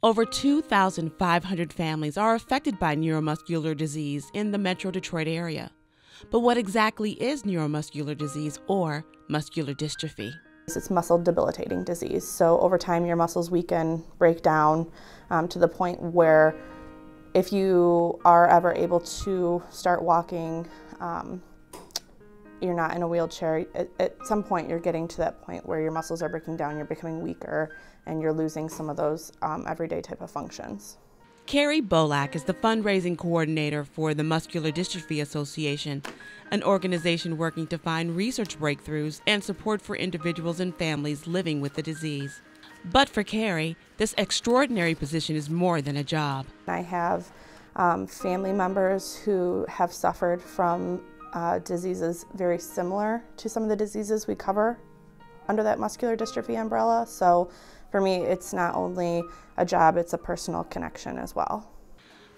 Over 2,500 families are affected by neuromuscular disease in the Metro Detroit area. But what exactly is neuromuscular disease or muscular dystrophy? It's muscle debilitating disease. So over time your muscles weaken, break down to the point where if you are ever able to start walking, you're not in a wheelchair. At some point you're getting to that point where your muscles are breaking down, you're becoming weaker, and you're losing some of those everyday type of functions. Carrie Bolak is the fundraising coordinator for the Muscular Dystrophy Association, an organization working to find research breakthroughs and support for individuals and families living with the disease. But for Carrie, this extraordinary position is more than a job. I have family members who have suffered from diseases very similar to some of the diseases we cover under that muscular dystrophy umbrella. So for me, it's not only a job, it's a personal connection as well.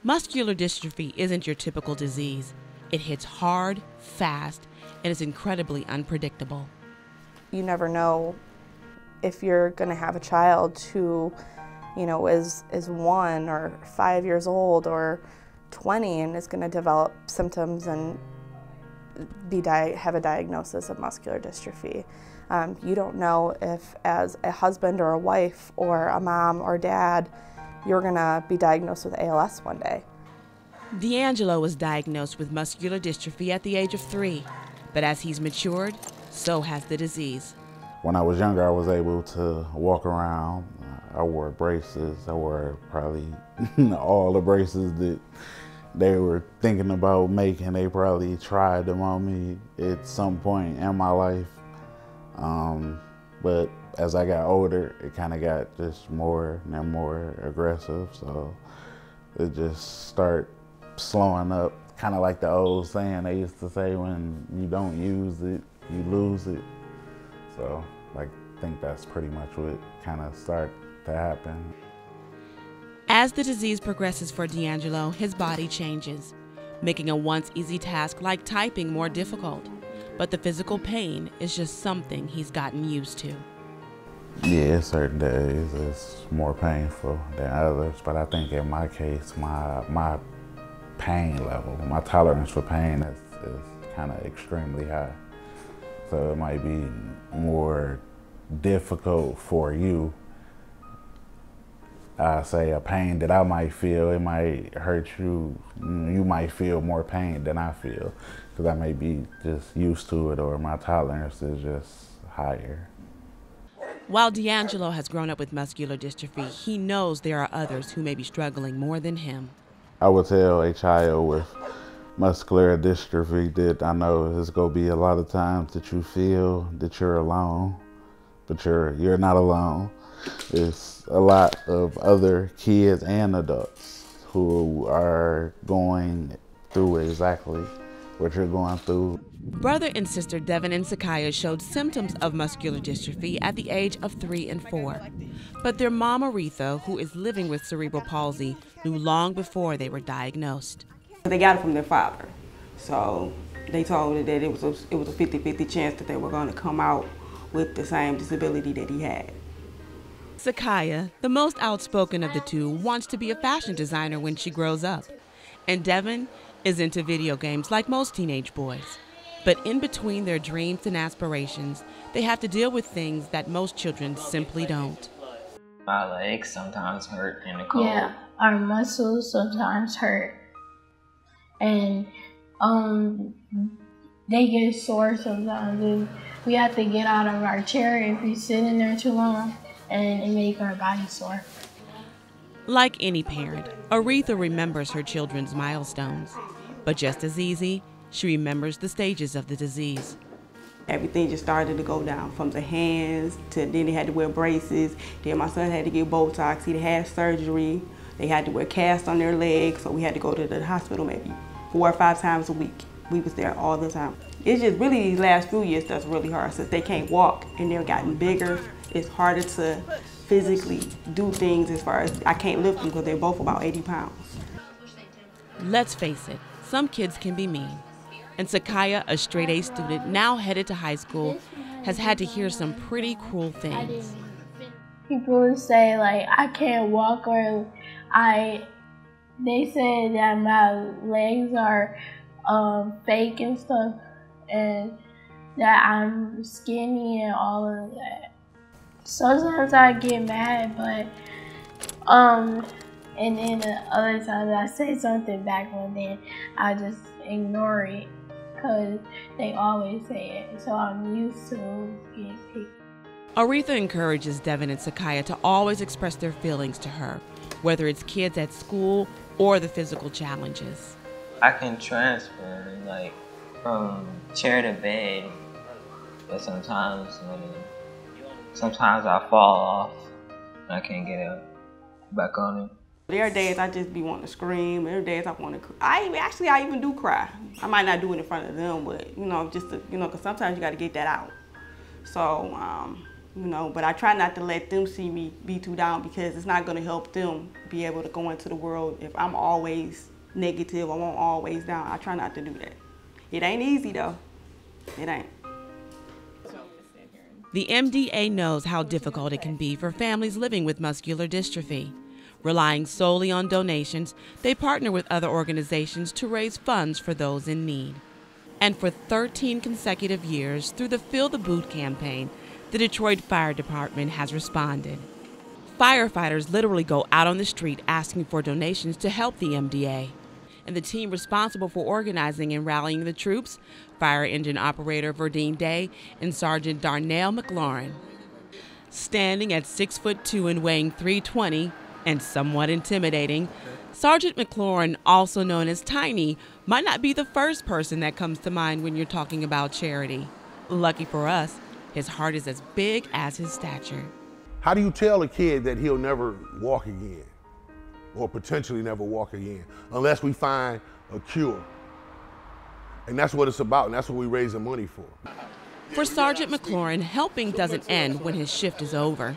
Muscular dystrophy isn't your typical disease. It hits hard, fast, and is incredibly unpredictable. You never know if you're going to have a child who, is 1 or 5 years old or 20 and is going to develop symptoms and have a diagnosis of muscular dystrophy. You don't know if as a husband or a wife or a mom or dad, you're going to be diagnosed with ALS one day. D'Angelo was diagnosed with muscular dystrophy at the age of 3, but as he's matured, so has the disease. When I was younger, I was able to walk around. I wore braces. I wore probably all the braces that they were thinking about making. They probably tried them on me at some point in my life. But as I got older, it kind of got just more and more aggressive. So it just started slowing up, kind of like the old saying they used to say, when you don't use it, you lose it. So I think that's pretty much what kind of started to happen. As the disease progresses for D'Angelo, his body changes, making a once easy task like typing more difficult. But the physical pain is just something he's gotten used to. Yeah, certain days it's more painful than others, but I think in my case, my pain level, my tolerance for pain is kind of extremely high. So it might be more difficult for you. I say a pain that I might feel, it might hurt you. You might feel more pain than I feel, because I may be just used to it, or my tolerance is just higher. While D'Angelo has grown up with muscular dystrophy, he knows there are others who may be struggling more than him. I would tell a child with muscular dystrophy that I know there's going to be a lot of times that you feel that you're alone, but you're not alone. There's a lot of other kids and adults who are going through exactly what you're going through. Brother and sister Devin and Sakaya showed symptoms of muscular dystrophy at the age of 3 and 4. But their mom, Aretha, who is living with cerebral palsy, knew long before they were diagnosed. They got it from their father. So they told her that it was a 50-50 chance that they were going to come out with the same disability that he had. Sakaya, the most outspoken of the two, wants to be a fashion designer when she grows up. And Devin is into video games like most teenage boys. But in between their dreams and aspirations, they have to deal with things that most children simply don't. My legs sometimes hurt in the cold. Yeah, our muscles sometimes hurt. And they get sore sometimes. And we have to get out of our chair if we sit in there too long, and it makes our body sore. Like any parent, Aretha remembers her children's milestones. But just as easy, she remembers the stages of the disease. Everything just started to go down, from the hands to then they had to wear braces. Then my son had to get Botox. He had surgery. They had to wear casts on their legs, so we had to go to the hospital maybe 4 or 5 times a week. We was there all the time. It's just really these last few years that's really hard. Since they can't walk and they're gotten bigger, it's harder to physically do things as far as I can't lift them because they're both about 80 pounds. Let's face it, some kids can be mean. And Sakaya, a straight-A student now headed to high school, has had to hear some pretty cruel things. people say like I can't walk, or they say that my legs are fake and stuff, and that I'm skinny and all of that. Sometimes I get mad, but and then the other times I say something back, but then I just ignore it because they always say it, so I'm used to getting picked. Aretha encourages Devin and Sakaya to always express their feelings to her, whether it's kids at school or the physical challenges. I can transfer, like, from chair to bed, but sometimes I fall off and I can't get up back on it. There are days I just be wanting to scream. There are days I want to cry. I even do cry. I might not do it in front of them, but, just to, because sometimes you got to get that out. So, but I try not to let them see me be too down, because it's not going to help them be able to go into the world if I'm always negative or I'm always down. I try not to do that. It ain't easy, though. It ain't. The MDA knows how difficult it can be for families living with muscular dystrophy. Relying solely on donations, they partner with other organizations to raise funds for those in need. And for 13 consecutive years, through the Fill the Boot campaign, the Detroit Fire Department has responded. Firefighters literally go out on the street asking for donations to help the MDA. And the team responsible for organizing and rallying the troops, fire engine operator Verdine Day and Sergeant Darnell McLaurin. Standing at 6'2" and weighing 320, and somewhat intimidating, Sergeant McLaurin, also known as Tiny, might not be the first person that comes to mind when you're talking about charity. Lucky for us, his heart is as big as his stature. How do you tell a kid that he'll never walk again, or potentially never walk again, unless we find a cure? And that's what it's about, and that's what we raise the money for. For Sergeant McLaurin, helping doesn't end when his shift is over.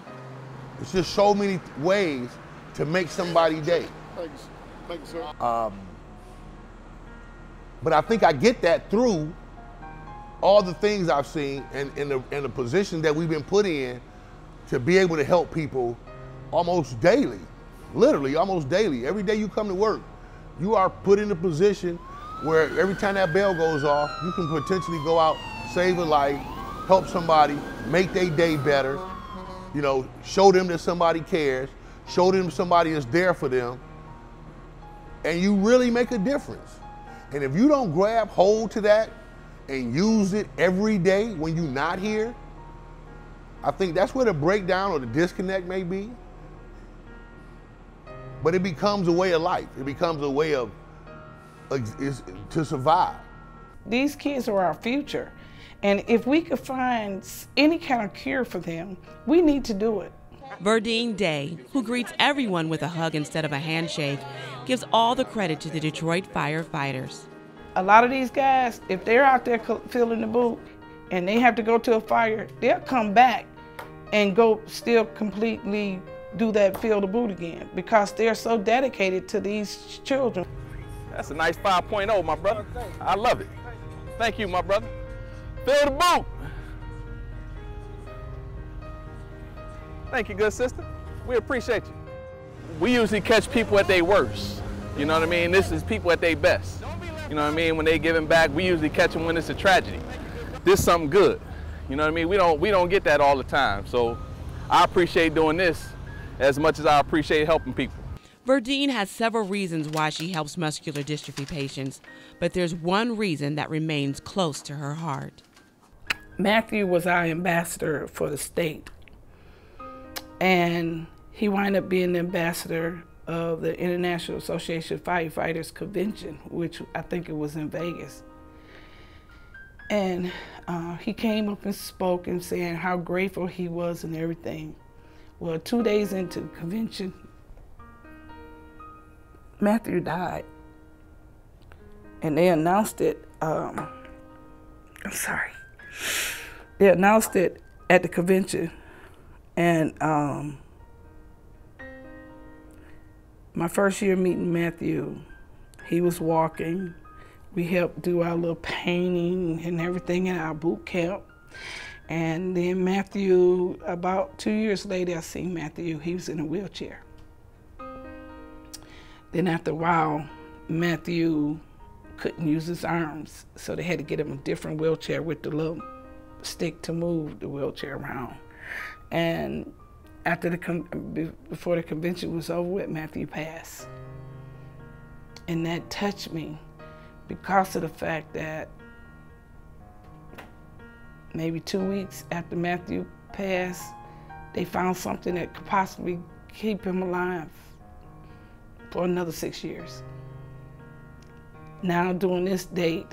It's just so many ways to make somebody's day. Thanks, sir. But I think I get that through all the things I've seen and the position that we've been put in to be able to help people almost daily, literally almost daily. Every day you come to work, you are put in a position where every time that bell goes off, you can potentially go out, save a life, help somebody, make their day better, show them that somebody cares, show them somebody is there for them, and you really make a difference. And if you don't grab hold to that and use it every day when you're not here, I think that's where the breakdown or the disconnect may be. But it becomes a way of life. It becomes a way of to survive. These kids are our future. And if we could find any kind of cure for them, we need to do it. Verdine Day, who greets everyone with a hug instead of a handshake, gives all the credit to the Detroit firefighters. A lot of these guys, if they're out there filling the boot and they have to go to a fire, they'll come back and go still completely do that fill the boot again, because they're so dedicated to these children. That's a nice 5.0, my brother. I love it. Thank you, my brother. Fill the boot. Thank you, good sister. We appreciate you. We usually catch people at their worst. You know what I mean? This is people at their best. You know what I mean? When they giving back, we usually catch them when it's a tragedy. This is something good. You know what I mean? We don't get that all the time. So I appreciate doing this as much as I appreciate helping people. Verdine has several reasons why she helps muscular dystrophy patients, but there's one reason that remains close to her heart. Matthew was our ambassador for the state, and he wound up being the ambassador of the International Association of Firefighters Convention, which I think it was in Vegas. And he came up and spoke and saying how grateful he was and everything. Well, 2 days into the convention, Matthew died. And they announced it, they announced it at the convention. And my first year meeting Matthew, he was walking. We helped do our little painting and everything in our boot camp. And then Matthew, about 2 years later, I seen Matthew, he was in a wheelchair. Then after a while, Matthew couldn't use his arms, so they had to get him a different wheelchair with the little stick to move the wheelchair around. And after before the convention was over with, Matthew passed. And that touched me because of the fact that maybe 2 weeks after Matthew passed, they found something that could possibly keep him alive for another 6 years. Now, during this date,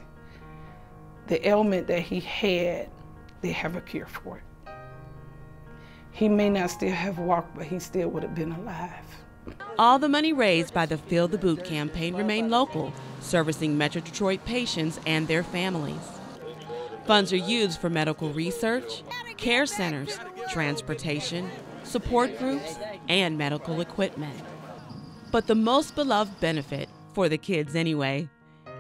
the ailment that he had, they have a cure for it. He may not still have walked, but he still would have been alive. All the money raised by the Fill the Boot campaign remain local, servicing Metro Detroit patients and their families. Funds are used for medical research, care centers, transportation, support groups, and medical equipment. But the most beloved benefit, for the kids anyway,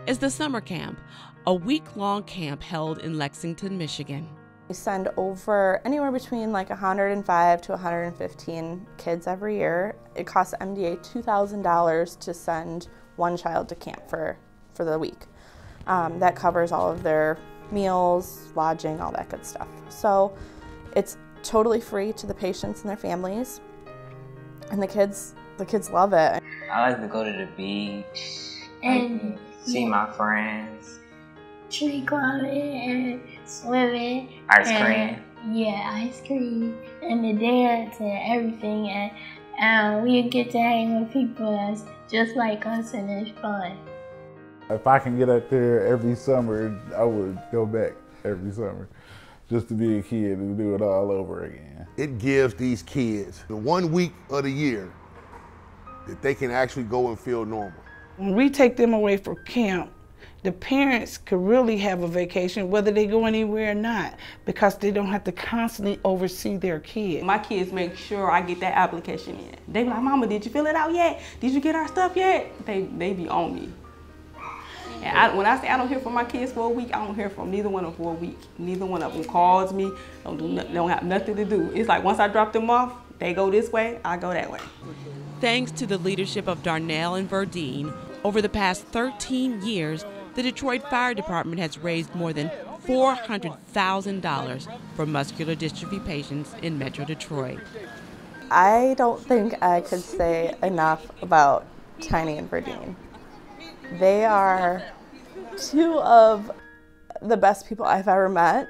is the summer camp, a week-long camp held in Lexington, Michigan. We send over anywhere between like 105 to 115 kids every year. It costs MDA $2,000 to send one child to camp for the week. That covers all of their meals, lodging, all that good stuff. So it's totally free to the patients and their families, and the kids love it. I like to go to the beach and see my friends. Tree climbing and swimming. Ice cream. Yeah, ice cream and the dance and everything, and we get to hang with people that's just like us, and it's fun. If I can get up there every summer, I would go back every summer just to be a kid and do it all over again. It gives these kids the 1 week of the year that they can actually go and feel normal. When we take them away from camp, the parents could really have a vacation, whether they go anywhere or not, because they don't have to constantly oversee their kids. My kids make sure I get that application in. They be like, Mama, did you fill it out yet? Did you get our stuff yet? They be on me. And when I say I don't hear from my kids for a week, I don't hear from neither one of them for a week. Neither one of them calls me, don't have nothing to do. It's like once I drop them off, they go this way, I go that way. Thanks to the leadership of Darnell and Verdine, over the past 13 years, the Detroit Fire Department has raised more than $400,000 for muscular dystrophy patients in Metro Detroit. I don't think I could say enough about Tiny and Verdine. They are two of the best people I've ever met.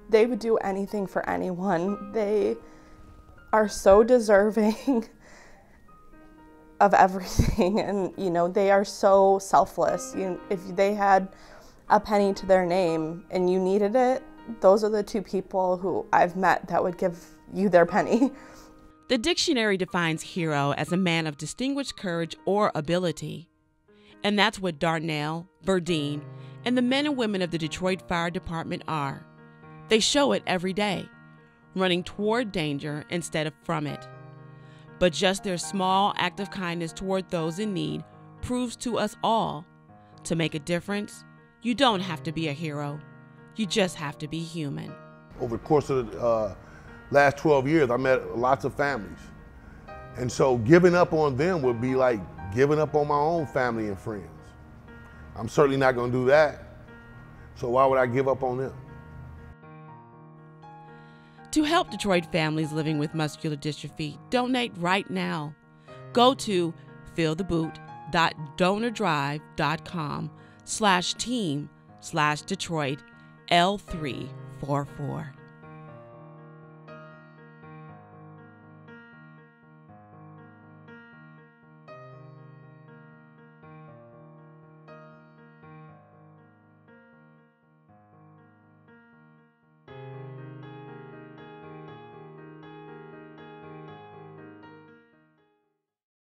They would do anything for anyone. They are so deserving of everything, and they are so selfless. If they had a penny to their name and you needed it, those are the two people who I've met that would give you their penny. The dictionary defines hero as a man of distinguished courage or ability. And that's what Darnell, Verdine, and the men and women of the Detroit Fire Department are. They show it every day, running toward danger instead of from it. But just their small act of kindness toward those in need proves to us all, to make a difference, you don't have to be a hero. You just have to be human. Over the course of the last 12 years, I met lots of families. And so giving up on them would be like giving up on my own family and friends. I'm certainly not going to do that. So why would I give up on them? To help Detroit families living with muscular dystrophy, donate right now. Go to filltheboot.donordrive.com/team/Detroit L344.